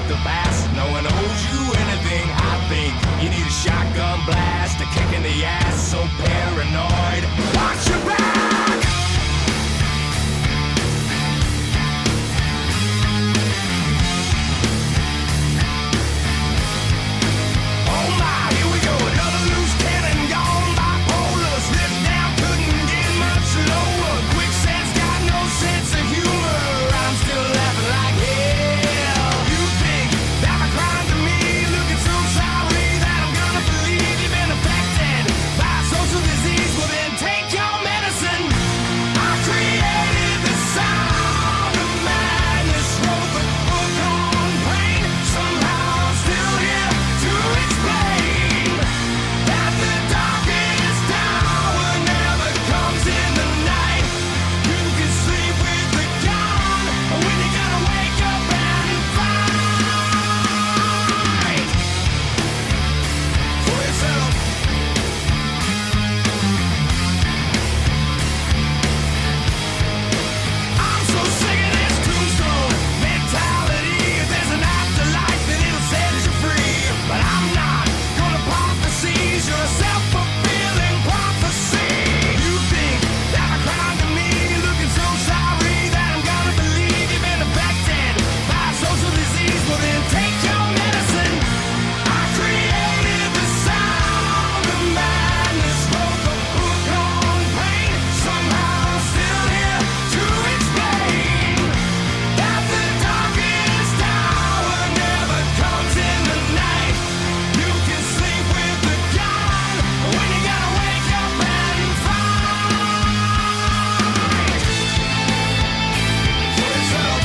like the past. No one owes you anything. I think you need a shotgun blast, a kick in the ass. So paranoid, watch your back. Oh my, here we go. Another loose cannon gone bipolar. Slipped down, couldn't get much lower. Quicksand's got no sense of humor. I'm still laughing like hell. You think that my crime to me, looking so sorry that I'm gonna believe you've been affected by social disease. Well then take your medicine. I created the sound of madness, wrote the book on pain. Somehow I'm still here to explain that the darkest hour never comes in the night. You can sleep with the gun when you gotta wake up and fight for yourself. I'm so sick of this tombstone mentality. If there's an afterlife, then it'll set you free. But I'm not gonna pop the seas. You're a self-fulfilling prophecy. You think that my crime to me, looking so sorry that I'm gonna believe you've been affected by social disease. Well then take your medicine. I created the sound of madness, wrote the book on pain. Somehow I'm still here to explain that the darkest hour never comes in the night. You can sleep with the gun when you gotta wake up and fight for yourself.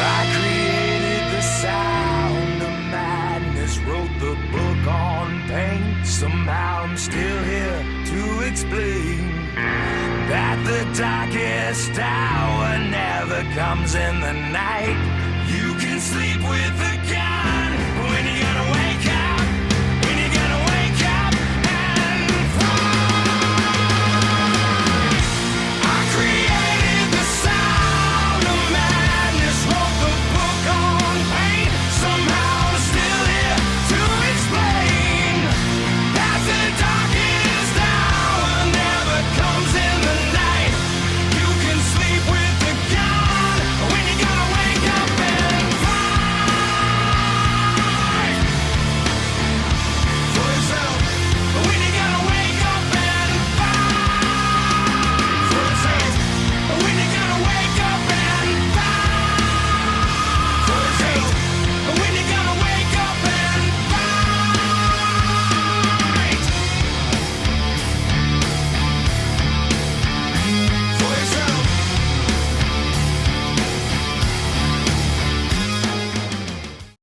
I created the sound of madness, wrote the book on pain. Somehow I'm still here to explain that the darkest hour never comes in the night. You can sleep with the gun